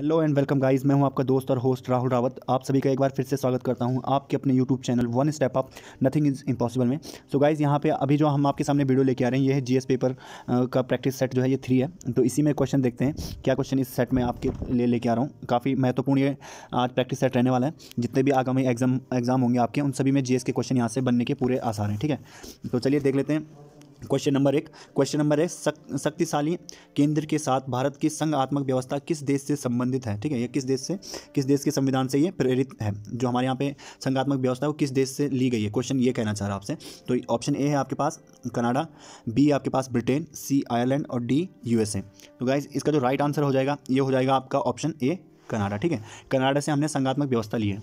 Hello and welcome guys, मैं हूं आपका दोस्त और होस्ट राहुल रावत। आप सभी का एक बार फिर से स्वागत करता हूं आपके अपने YouTube channel one step up nothing is impossible में। सो गाइस, यहां पे अभी जो हम आपके सामने वीडियो लेके आ रहे हैं, ये है जीएस पेपर का प्रैक्टिस सेट जो है, ये 3 है। तो इसी में क्वेश्चन देखते हैं क्या क्वेश्चन इस सेट में आपके लिए लेके आ रहा हूँ। काफ़ी महत्वपूर्ण ये आज प्रैक्टिस सेट रहने वाला है। जितने भी आगामी एग्जाम होंगे आपके, उन सभी में जीएस के क्वेश्चन यहाँ से बनने के पूरे आसार हैं। ठीक है, तो चलिए देख लेते हैं। क्वेश्चन नंबर है शक्तिशाली केंद्र के साथ भारत की संघात्मक व्यवस्था किस देश से संबंधित है। ठीक है, ये किस देश के संविधान से ये प्रेरित है। जो हमारे यहाँ पे संघात्मक व्यवस्था है वो किस देश से ली गई है, क्वेश्चन ये कहना चाह रहा है आपसे। तो ऑप्शन ए है आपके पास कनाडा, बी आपके पास ब्रिटेन, सी आयरलैंड और डी यूएसए। तो गाइज, इसका जो राइट आंसर हो जाएगा ये हो जाएगा आपका ऑप्शन ए कनाडा। ठीक है, कनाडा से हमने संघात्मक व्यवस्था ली है,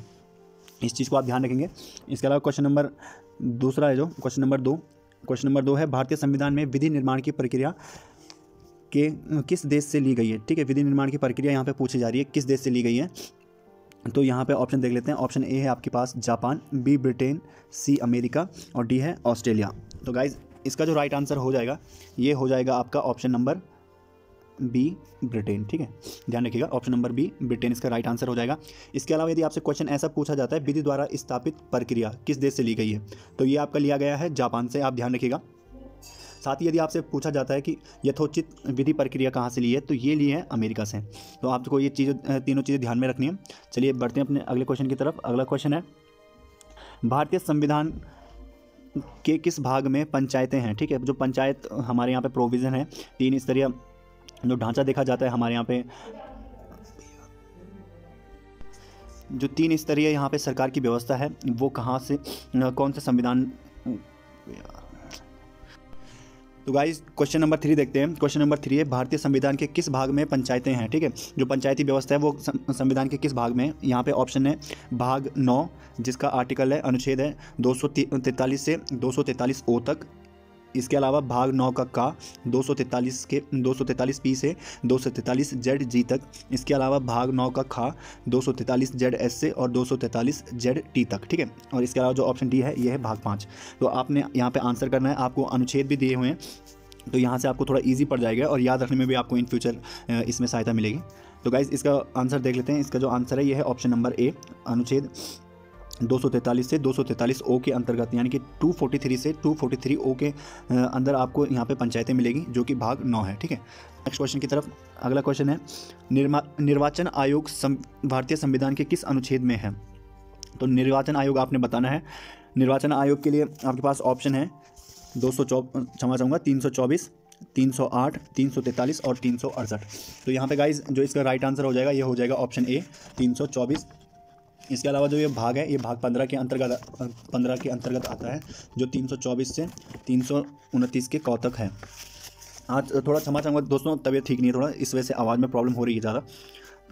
इस चीज़ को आप ध्यान रखेंगे। इसके अलावा क्वेश्चन नंबर दूसरा है जो क्वेश्चन नंबर 2 है भारतीय संविधान में विधि निर्माण की प्रक्रिया के किस देश से ली गई है। ठीक है, विधि निर्माण की प्रक्रिया यहाँ पे पूछी जा रही है किस देश से ली गई है। तो यहाँ पे ऑप्शन देख लेते हैं। ऑप्शन ए है आपके पास Japan, B Britain, C America और डी है ऑस्ट्रेलिया। तो गाइज, इसका जो राइट आंसर हो जाएगा ये हो जाएगा आपका ऑप्शन नंबर बी ब्रिटेन। ठीक है, ध्यान रखिएगा, ऑप्शन नंबर बी ब्रिटेन इसका राइट आंसर हो जाएगा। इसके अलावा यदि आपसे क्वेश्चन ऐसा पूछा जाता है विधि द्वारा स्थापित प्रक्रिया किस देश से ली गई है, तो ये आपका लिया गया है जापान से, आप ध्यान रखिएगा। साथ ही यदि आपसे पूछा जाता है कि यथोचित विधि प्रक्रिया कहाँ से ली है, तो ये ली है अमेरिका से। तो आपको ये तीनों चीज़ें ध्यान में रखनी है। चलिए बढ़ते हैं अपने अगले क्वेश्चन की तरफ। अगला क्वेश्चन है भारतीय संविधान के किस भाग में पंचायतें हैं। ठीक है, जो पंचायत हमारे यहाँ पे प्रोविज़न है, 3 स्तरीय जो ढांचा देखा जाता है हमारे यहाँ पे, जो 3 स्तरीय यहाँ पे सरकार की व्यवस्था है, वो कहाँ से कौन से संविधान। तो गाइस, क्वेश्चन नंबर 3 देखते हैं। क्वेश्चन नंबर 3 है भारतीय संविधान के किस भाग में पंचायतें हैं। ठीक है, जो पंचायती व्यवस्था है वो संविधान के किस भाग में है। यहाँ पे ऑप्शन है भाग 9, जिसका आर्टिकल है अनुच्छेद है 243 से 243 ओ तक। इसके अलावा भाग 9 का 243 पी से 243 जेड जी तक। इसके अलावा भाग 9 का खा 243 जेड एस से और 243 जेड टी तक। ठीक है, और इसके अलावा जो ऑप्शन डी है ये है भाग 5। तो आपने यहाँ पे आंसर करना है, आपको अनुच्छेद भी दिए हुए हैं, तो यहाँ से आपको थोड़ा ईजी पड़ जाएगा और याद रखने में भी आपको इन फ्यूचर इसमें सहायता मिलेगी। तो गाइज, इसका आंसर देख लेते हैं। इसका जो आंसर है ये है ऑप्शन नंबर ए, अनुच्छेद 243 से 243 ओ के अंतर्गत, यानी कि 243 से 243 ओ के अंदर आपको यहाँ पे पंचायतें मिलेगी, जो कि भाग 9 है। ठीक है, नेक्स्ट क्वेश्चन की तरफ। अगला क्वेश्चन है निर्वाचन आयोग भारतीय संविधान के किस अनुच्छेद में है। तो निर्वाचन आयोग आपने बताना है। निर्वाचन आयोग के लिए आपके पास ऑप्शन है 324, 308, 343 और 368। तो यहाँ पे गाइज, जो इसका राइट आंसर हो जाएगा ये हो जाएगा ऑप्शन ए 324। इसके अलावा जो ये भाग है ये भाग 15 के अंतर्गत आता है, जो 324 से 329 के कौ तक है। आज थोड़ा क्षमा चाहूँगा दोस्तों, तबीयत ठीक नहीं है थोड़ा, इस वजह से आवाज़ में प्रॉब्लम हो रही है ज़्यादा।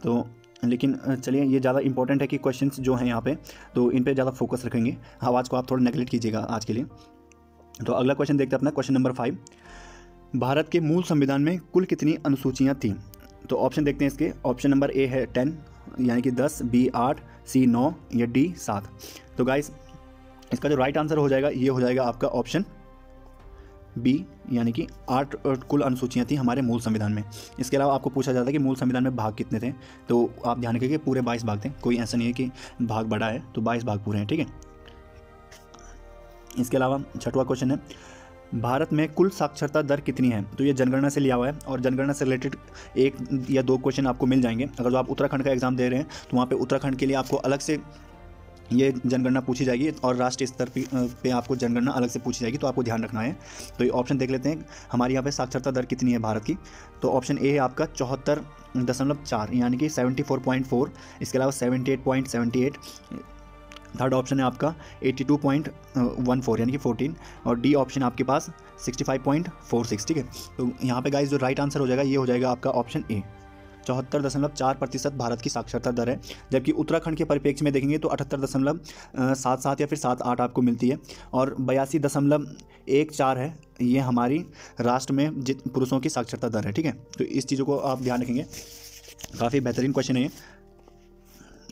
तो लेकिन चलिए, ये ज़्यादा इंपॉर्टेंट है कि क्वेश्चंस जो हैं यहाँ पे, तो इन पे ज़्यादा फोकस रखेंगे, आवाज़ को आप थोड़ा नेगलेक्ट कीजिएगा आज के लिए। तो अगला क्वेश्चन देखते हैं अपना, क्वेश्चन नंबर 5। भारत के मूल संविधान में कुल कितनी अनुसूचियाँ थीं। तो ऑप्शन देखते हैं इसके। ऑप्शन नंबर ए है 10, यानी कि 10, बी 8, सी 9 या डी 7। तो गाइस, इसका जो राइट आंसर हो जाएगा ये हो जाएगा आपका ऑप्शन बी, यानी कि 8 कुल अनुसूचियाँ थी हमारे मूल संविधान में। इसके अलावा आपको पूछा जाता है कि मूल संविधान में भाग कितने थे, तो आप ध्यान रखिए पूरे 22 भाग थे, कोई ऐसा नहीं है कि भाग बड़ा है, तो 22 भाग पूरे हैं। ठीक है, इसके अलावा 6वां क्वेश्चन है भारत में कुल साक्षरता दर कितनी है। तो ये जनगणना से लिया हुआ है, और जनगणना से रिलेटेड 1 या 2 क्वेश्चन आपको मिल जाएंगे। अगर जो आप उत्तराखंड का एग्जाम दे रहे हैं तो वहाँ पे उत्तराखंड के लिए आपको अलग से ये जनगणना पूछी जाएगी, और राष्ट्रीय स्तर पे आपको जनगणना अलग से पूछी जाएगी, तो आपको ध्यान रखना है। तो ये ऑप्शन देख लेते हैं, हमारे यहाँ पे साक्षरता दर कितनी है भारत की। तो ऑप्शन ए है आपका 74.4, यानी कि 74.4। इसके अलावा 78.78। थर्ड ऑप्शन है आपका 82.14, यानी कि 14, और डी ऑप्शन आपके पास 65.46। ठीक है, तो यहाँ पे गाइस जो राइट आंसर हो जाएगा ये हो जाएगा आपका ऑप्शन ए, 74.4% भारत की साक्षरता दर है। जबकि उत्तराखंड के परिप्रेक्ष्य में देखेंगे तो 78.77 या फिर 78 आपको मिलती है, और 82.14 है ये हमारी राष्ट्र में पुरुषों की साक्षरता दर है। ठीक है, तो इस चीज़ों को आप ध्यान रखेंगे, काफ़ी बेहतरीन क्वेश्चन है ये।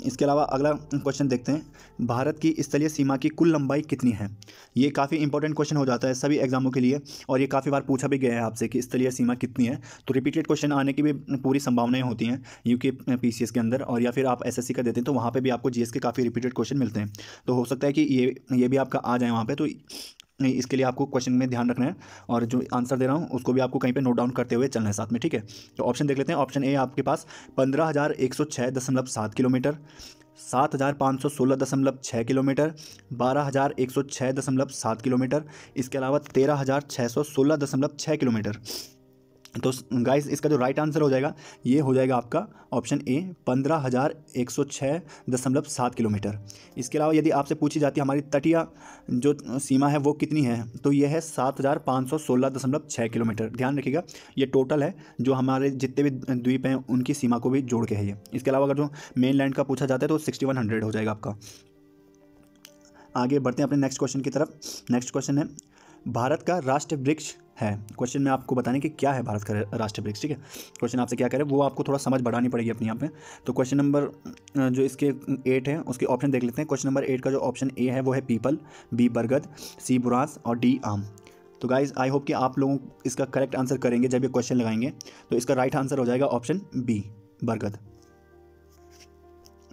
इसके अलावा अगला क्वेश्चन देखते हैं, भारत की स्थलीय सीमा की कुल लंबाई कितनी है। ये काफ़ी इंपॉर्टेंट क्वेश्चन हो जाता है सभी एग्जामों के लिए, और ये काफ़ी बार पूछा भी गया है आपसे कि स्थलीय सीमा कितनी है। तो रिपीटेड क्वेश्चन आने की भी पूरी संभावनाएं होती हैं यूके पीसीएस के अंदर, और या फिर आप एसएससी का देते हैं तो वहाँ पर भी आपको जीएस के काफ़ी रिपीटेड क्वेश्चन मिलते हैं। तो हो सकता है कि ये भी आपका आ जाए वहाँ पर। तो नहीं, इसके लिए आपको क्वेश्चन में ध्यान रखना है, और जो आंसर दे रहा हूँ उसको भी आपको कहीं पे नोट डाउन करते हुए चलना है साथ में, ठीक है। तो ऑप्शन देख लेते हैं। ऑप्शन ए आपके पास 15,106.7 किलोमीटर, 7,516.6 किलोमीटर, 12,106.7 किलोमीटर, इसके अलावा 13,616.6 किलोमीटर। तो गाइस इसका जो राइट आंसर हो जाएगा ये हो जाएगा आपका ऑप्शन ए 15,106.7 किलोमीटर। इसके अलावा यदि आपसे पूछी जाती है हमारी तटीय जो सीमा है वो कितनी है, तो ये है 7,516.6 किलोमीटर। ध्यान रखिएगा ये टोटल है जो हमारे जितने भी द्वीप हैं उनकी सीमा को भी जोड़ के है ये। इसके अलावा अगर जो मेन लैंड का पूछा जाता है तो 6100 हो जाएगा आपका। आगे बढ़ते हैं अपने नेक्स्ट क्वेश्चन की तरफ। नेक्स्ट क्वेश्चन है, भारत का राष्ट्रीय वृक्ष है। क्वेश्चन में आपको बताने कि क्या है भारत का राष्ट्रीय वृक्ष, ठीक है। क्वेश्चन आपसे क्या करे वो आपको थोड़ा समझ बढ़ानी पड़ेगी अपनी यहाँ पे। तो क्वेश्चन नंबर जो इसके 8 है उसके ऑप्शन देख लेते हैं। क्वेश्चन नंबर 8 का जो ऑप्शन ए है वो है पीपल, बी बरगद, सी बुरांस और डी आम। तो गाइज आई होप कि आप लोगों इसका करेक्ट आंसर करेंगे जब ये क्वेश्चन लगाएंगे। तो इसका राइट आंसर हो जाएगा ऑप्शन बी बरगद।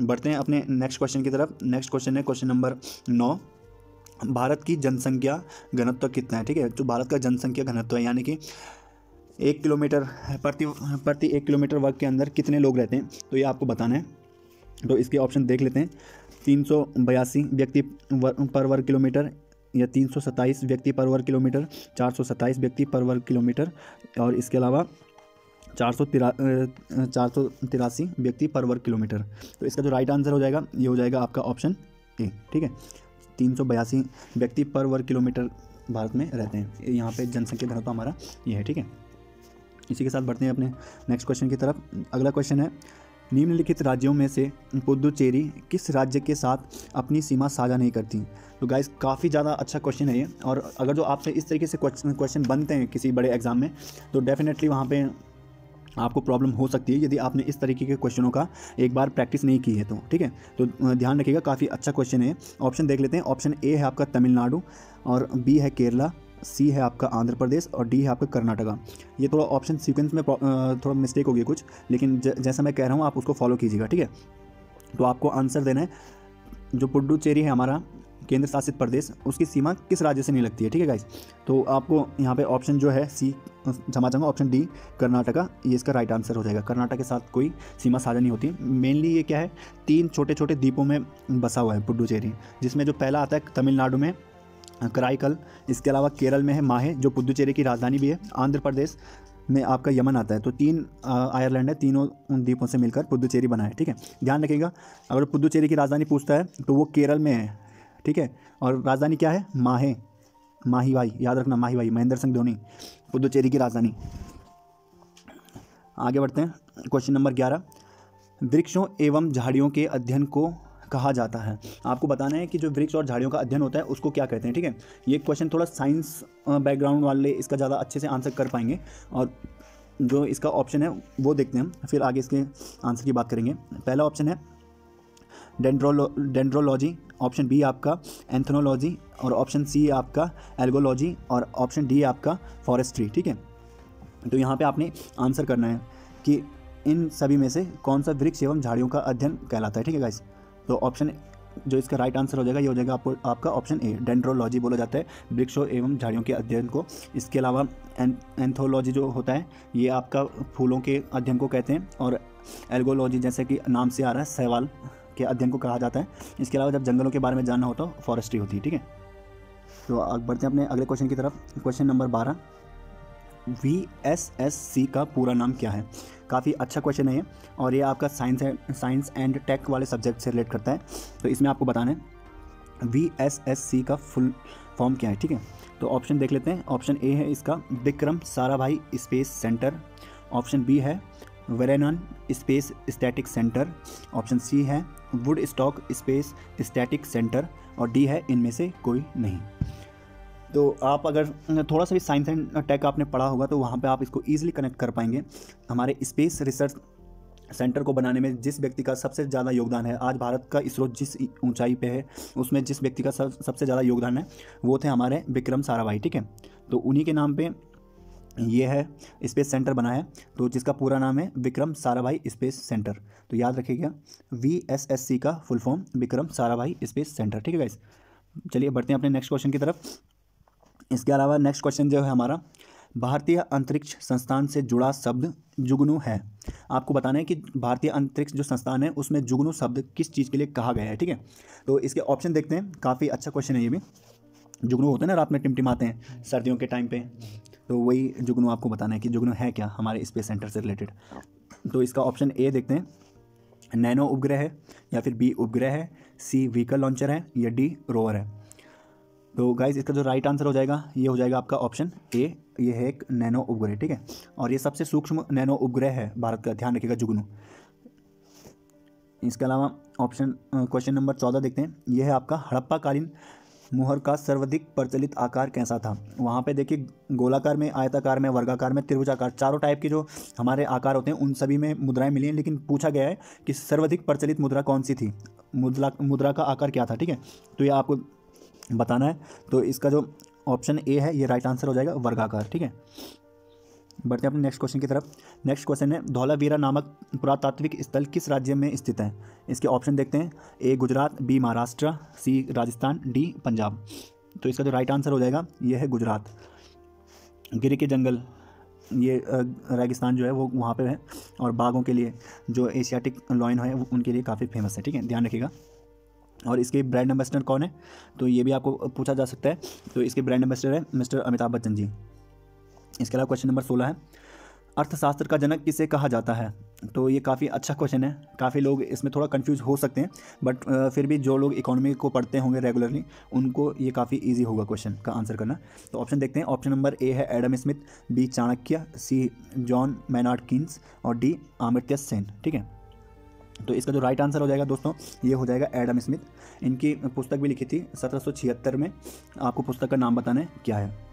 बढ़ते हैं अपने नेक्स्ट क्वेश्चन की तरफ। नेक्स्ट क्वेश्चन है क्वेश्चन नंबर 9, भारत की जनसंख्या घनत्व कितना है, ठीक है। जो भारत का जनसंख्या घनत्व है यानी कि 1 किलोमीटर प्रति 1 किलोमीटर वर्ग के अंदर कितने लोग रहते हैं, तो ये आपको बताना है। तो इसके ऑप्शन देख लेते हैं। 382 व्यक्ति पर वर्ग किलोमीटर, या 327 व्यक्ति पर वर्ग किलोमीटर, 427 व्यक्ति पर वर्ग किलोमीटर, और इसके अलावा 483 व्यक्ति पर वर्ग किलोमीटर। तो इसका जो राइट आंसर हो जाएगा ये हो जाएगा आपका ऑप्शन ए, ठीक है। 382 व्यक्ति पर वर्ग किलोमीटर भारत में रहते हैं। यहाँ पे जनसंख्या घनत्व हमारा ये है, ठीक है। इसी के साथ बढ़ते हैं अपने नेक्स्ट क्वेश्चन की तरफ। अगला क्वेश्चन है, निम्नलिखित राज्यों में से पुडुचेरी किस राज्य के साथ अपनी सीमा साझा नहीं करती। तो गाइस काफ़ी ज़्यादा अच्छा क्वेश्चन है ये, और अगर जो आपसे इस तरीके से क्वेश्चन बनते हैं किसी बड़े एग्जाम में तो डेफिनेटली वहाँ पे आपको प्रॉब्लम हो सकती है यदि आपने इस तरीके के क्वेश्चनों का एक बार प्रैक्टिस नहीं की है तो, ठीक है। तो ध्यान रखिएगा काफ़ी अच्छा क्वेश्चन है। ऑप्शन देख लेते हैं। ऑप्शन ए है आपका तमिलनाडु, और बी है केरला, सी है आपका आंध्र प्रदेश, और डी है आपका कर्नाटका। ये थोड़ा ऑप्शन सीक्वेंस में थोड़ा मिस्टेक हो गई कुछ, लेकिन जैसा मैं कह रहा हूँ आप उसको फॉलो कीजिएगा, ठीक है। तो आपको आंसर देना है जो पुडुचेरी है हमारा केंद्र शासित प्रदेश, उसकी सीमा किस राज्य से नहीं लगती है, ठीक है गाइस। तो आपको यहाँ पे ऑप्शन जो है सी क्षमा चाहूँगा ऑप्शन डी कर्नाटका, ये इसका राइट आंसर हो जाएगा। कर्नाटक के साथ कोई सीमा साझा नहीं होती। मेनली ये क्या है, 3 छोटे छोटे द्वीपों में बसा हुआ है पुडुचेरी, जिसमें जो पहला आता है तमिलनाडु में कराईकल, इसके अलावा केरल में है माहे जो पुडुचेरी की राजधानी भी है, आंध्र प्रदेश में आपका यमन आता है। तो 3 आयरलैंड है, तीनों द्वीपों से मिलकर पुडुचेरी बना है, ठीक है। ध्यान रखिएगा अगर पुडुचेरी की राजधानी पूछता है तो वो केरल में है, ठीक है, और राजधानी क्या है, माहे, माही भाई, याद रखना माही भाई, महेंद्र सिंह धोनी पुडुचेरी की राजधानी। आगे बढ़ते हैं क्वेश्चन नंबर 11, वृक्षों एवं झाड़ियों के अध्ययन को कहा जाता है। आपको बताना है कि जो वृक्ष और झाड़ियों का अध्ययन होता है उसको क्या कहते हैं, ठीक है। ये क्वेश्चन थोड़ा साइंस बैकग्राउंड वाले इसका ज़्यादा अच्छे से आंसर कर पाएंगे, और जो इसका ऑप्शन है वो देखते हैं हम, फिर आगे इसके आंसर की बात करेंगे। पहला ऑप्शन है डेंड्रोलॉजी, ऑप्शन बी आपका एंथ्रोलॉजी, और ऑप्शन सी आपका एल्गोलॉजी, और ऑप्शन डी आपका फॉरेस्ट्री, ठीक है। तो यहाँ पे आपने आंसर करना है कि इन सभी में से कौन सा वृक्ष एवं झाड़ियों का अध्ययन कहलाता है, ठीक है गाइस। तो ऑप्शन जो इसका राइट आंसर हो जाएगा ये हो जाएगा आपका ऑप्शन ए, डेंड्रोलॉजी बोला जाता है वृक्षों एवं झाड़ियों के अध्ययन को। इसके अलावा एंथोलॉजी जो होता है ये आपका फूलों के अध्ययन को कहते हैं, और एल्गोलॉजी जैसे कि नाम से आ रहा है शैवाल के अध्ययन को कहा जाता है। इसके अलावा जब जंगलों के बारे में जानना हो तो फॉरेस्ट्री होती है, ठीक है। तो आगे बढ़ते हैं अपने अगले क्वेश्चन की तरफ। क्वेश्चन नंबर 12, VSSC का पूरा नाम क्या है। काफ़ी अच्छा क्वेश्चन है ये, और ये आपका साइंस एंड टेक वाले सब्जेक्ट से रिलेट करता है। तो इसमें आपको बताना है VSSC का फुल फॉर्म क्या है, ठीक है। तो ऑप्शन देख लेते हैं। ऑप्शन ए है इसका Vikram Sarabhai space centre, option B है Vernon space static centre, option C है Woodstock space static centre, और डी है इनमें से कोई नहीं। तो आप अगर थोड़ा सा भी साइंस एंड टेक आपने पढ़ा होगा तो वहाँ पे आप इसको ईजिली कनेक्ट कर पाएंगे। हमारे स्पेस रिसर्च सेंटर को बनाने में जिस व्यक्ति का सबसे ज़्यादा योगदान है, आज भारत का इसरो जिस ऊंचाई पे है उसमें जिस व्यक्ति का सबसे ज़्यादा योगदान है वो थे हमारे विक्रम साराभाई। ठीक है, तो उन्हीं के नाम पे ये है स्पेस सेंटर बना है, तो जिसका पूरा नाम है विक्रम साराभाई स्पेस सेंटर। तो याद रखिएगा VSSC का full form Vikram Sarabhai space centre. ठीक है गाइस, चलिए बढ़ते हैं अपने नेक्स्ट क्वेश्चन की तरफ। इसके अलावा नेक्स्ट क्वेश्चन जो है हमारा, भारतीय अंतरिक्ष संस्थान से जुड़ा शब्द जुगनू है। आपको बताना है कि भारतीय अंतरिक्ष जो संस्थान है उसमें जुगनू शब्द किस चीज़ के लिए कहा गया है। ठीक है, तो इसके ऑप्शन देखते हैं, काफ़ी अच्छा क्वेश्चन है ये भी। जुगनू होते हैं ना, रात में टिमटिमाते हैं सर्दियों के टाइम पे, तो वही जुगनू आपको बताना है कि जुगनू है क्या हमारे स्पेस सेंटर से रिलेटेड। तो इसका ऑप्शन ए देखते हैं, नैनो उपग्रह है, या फिर बी उपग्रह है, सी व्हीकल लॉन्चर है, या डी रोवर है। तो गाइज इसका जो राइट आंसर हो जाएगा ये हो जाएगा आपका ऑप्शन ए, ये है एक नैनो उपग्रह। ठीक है, और ये सबसे सूक्ष्म नैनो उपग्रह है भारत का, ध्यान रखिएगा जुगनू। इसके अलावा ऑप्शन क्वेश्चन नंबर 14 देखते हैं, यह है आपका हड़प्पाकालीन मुहर का सर्वाधिक प्रचलित आकार कैसा था। वहाँ पे देखिए गोलाकार में, आयताकार में, वर्गाकार में, त्रिभुजाकार, चारों टाइप के जो हमारे आकार होते हैं उन सभी में मुद्राएं मिली हैं, लेकिन पूछा गया है कि सर्वाधिक प्रचलित मुद्रा कौन सी थी, मुद्रा का आकार क्या था। ठीक है, तो ये आपको बताना है। तो इसका जो ऑप्शन ए है ये राइट आंसर हो जाएगा, वर्गाकार। ठीक है, बढ़ते हैं अपने नेक्स्ट क्वेश्चन की तरफ। नेक्स्ट क्वेश्चन है, धौलावीरा नामक पुरातात्विक स्थल किस राज्य में स्थित है। इसके ऑप्शन देखते हैं, ए गुजरात, बी महाराष्ट्र, सी राजस्थान, डी पंजाब। तो इसका जो राइट आंसर हो जाएगा ये है गुजरात। गिर के जंगल, ये रेगिस्तान जो है वो वहाँ पे है, और बाघों के लिए जो एशियाटिक लॉयन है उनके लिए काफ़ी फेमस है। ठीक है, ध्यान रखिएगा। और इसके ब्रांड एम्बेसडर कौन है, तो ये भी आपको पूछा जा सकता है। तो इसके ब्रांड एम्बेसडर है मिस्टर अमिताभ बच्चन जी। इसके अलावा क्वेश्चन नंबर 16 है, अर्थशास्त्र का जनक किसे कहा जाता है। तो ये काफ़ी अच्छा क्वेश्चन है, काफ़ी लोग इसमें थोड़ा कंफ्यूज हो सकते हैं, बट फिर भी जो लोग इकोनॉमी को पढ़ते होंगे रेगुलरली उनको ये काफ़ी इजी होगा क्वेश्चन का आंसर करना। तो ऑप्शन देखते हैं, ऑप्शन नंबर ए है एडम स्मिथ, बी चाणक्य, सी जॉन मैनार्ड कीन्स, और डी अमर्त्य सेन। ठीक है, तो इसका जो राइट आंसर हो जाएगा दोस्तों ये हो जाएगा एडम स्मिथ। इनकी पुस्तक भी लिखी थी 1776 में। आपको पुस्तक का नाम बताना है क्या है।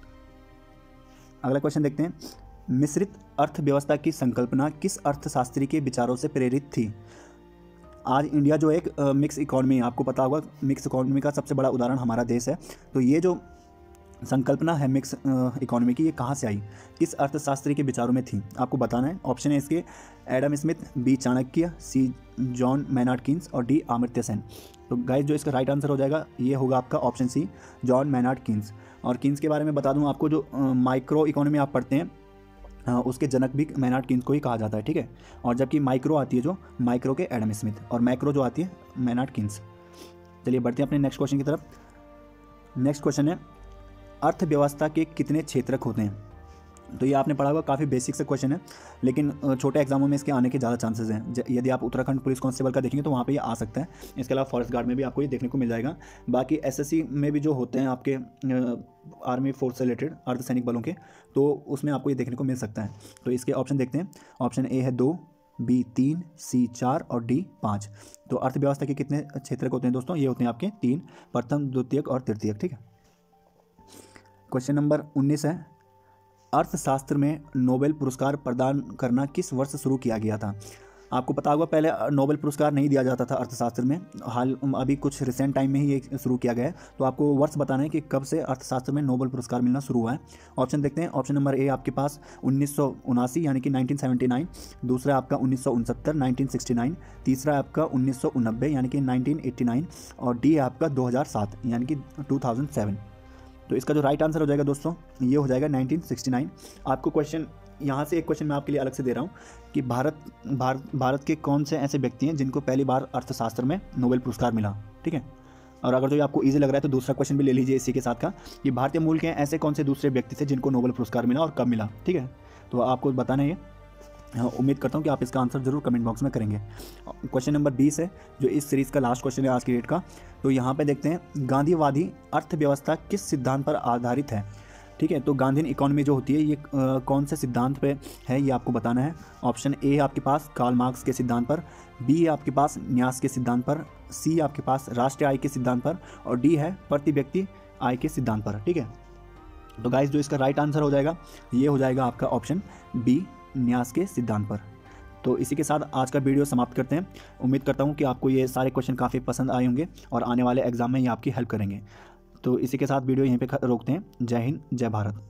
अगला क्वेश्चन देखते हैं, मिश्रित अर्थव्यवस्था की संकल्पना किस अर्थशास्त्री के विचारों से प्रेरित थी। आज इंडिया जो एक मिक्स इकोनॉमी है, आपको पता होगा मिक्स इकोनॉमी का सबसे बड़ा उदाहरण हमारा देश है। तो ये जो संकल्पना है मिक्स इकोनॉमी की, ये कहाँ से आई, किस अर्थशास्त्री के विचारों में थी, आपको बताना है। ऑप्शन है इसके एडम स्मिथ, बी चाणक्य, सी जॉन मैनार्ड कीन्स, और डी अमर्त्य सेन। तो गाइस जो इसका राइट आंसर हो जाएगा ये होगा आपका option C, John Maynard Keynes. और कीन्स के बारे में बता दूं आपको, जो माइक्रो इकोनॉमी आप पढ़ते हैं उसके जनक भी मैनार्ड कीन्स को ही कहा जाता है। ठीक है, और जबकि माइक्रो आती है जो माइक्रो के एडम स्मिथ, और मैक्रो जो आती है मैनार्ड कीन्स। चलिए बढ़ते हैं अपने नेक्स्ट क्वेश्चन की तरफ। नेक्स्ट क्वेश्चन है, अर्थव्यवस्था के कितने क्षेत्रक होते हैं। तो ये आपने पढ़ा होगा, काफ़ी बेसिक से क्वेश्चन है, लेकिन छोटे एग्जामों में इसके आने के ज़्यादा चांसेस हैं। यदि आप उत्तराखंड पुलिस कांस्टेबल का देखेंगे तो वहाँ पे ये आ सकता है। इसके अलावा फॉरेस्ट गार्ड में भी आपको ये देखने को मिल जाएगा। बाकी एसएससी में भी जो होते हैं आपके आर्मी फोर्स से रिलेटेड अर्धसैनिक बलों के, तो उसमें आपको ये देखने को मिल सकता है। तो इसके ऑप्शन देखते हैं, ऑप्शन ए है 2, बी 3, सी 4 और डी 5। तो अर्थव्यवस्था के कितने क्षेत्रक होते हैं दोस्तों, ये होते हैं आपके 3, प्रथम, द्वितीयक और तृतीयक। ठीक है, क्वेश्चन नंबर 19 है, अर्थशास्त्र में नोबेल पुरस्कार प्रदान करना किस वर्ष शुरू किया गया था। आपको पता होगा पहले नोबेल पुरस्कार नहीं दिया जाता था अर्थशास्त्र में, अभी कुछ रिसेंट टाइम में ही ये शुरू किया गया है। तो आपको वर्ष बताना है कि कब से अर्थशास्त्र में नोबेल पुरस्कार मिलना शुरू हुआ है। ऑप्शन देखते हैं, ऑप्शन नंबर ए आपके पास 1979 यानी कि 1979, दूसरा आपका 1969 1969, तीसरा आपका 1990 यानी कि 1989, और डी आपका 2007 यानी कि 2007। तो इसका जो राइट आंसर हो जाएगा दोस्तों ये हो जाएगा 1969। आपको क्वेश्चन यहाँ से एक क्वेश्चन मैं आपके लिए अलग से दे रहा हूँ कि भारत के कौन से ऐसे व्यक्ति हैं जिनको पहली बार अर्थशास्त्र में नोबेल पुरस्कार मिला। ठीक है, और अगर जो आपको इजी लग रहा है तो दूसरा क्वेश्चन भी ले लीजिए इसी के साथ का, कि भारतीय मूल के ऐसे कौन से दूसरे व्यक्ति थे जिनको नोबेल पुरस्कार मिला और कब मिला। ठीक है, तो आपको बताना है। उम्मीद करता हूँ कि आप इसका आंसर जरूर कमेंट बॉक्स में करेंगे। क्वेश्चन नंबर 20 है जो इस सीरीज़ का लास्ट क्वेश्चन है आज की डेट का। तो यहाँ पे देखते हैं, गांधीवादी अर्थव्यवस्था किस सिद्धांत पर आधारित है। ठीक है, तो गांधीन इकोनॉमी जो होती है ये कौन से सिद्धांत पे है ये आपको बताना है। ऑप्शन ए आपके पास कार्ल मार्क्स के सिद्धांत पर, बी आपके पास न्यास के सिद्धांत पर, सी आपके पास राष्ट्रीय आय के सिद्धांत पर, और डी है प्रति व्यक्ति आय के सिद्धांत पर। ठीक है, तो गाइस जो इसका राइट आंसर हो जाएगा ये हो जाएगा आपका ऑप्शन बी, न्यास के सिद्धांत पर। तो इसी के साथ आज का वीडियो समाप्त करते हैं। उम्मीद करता हूँ कि आपको ये सारे क्वेश्चन काफ़ी पसंद आए होंगे और आने वाले एग्जाम में ये आपकी हेल्प करेंगे। तो इसी के साथ वीडियो यहीं पे रोकते हैं। जय हिंद, जय भारत।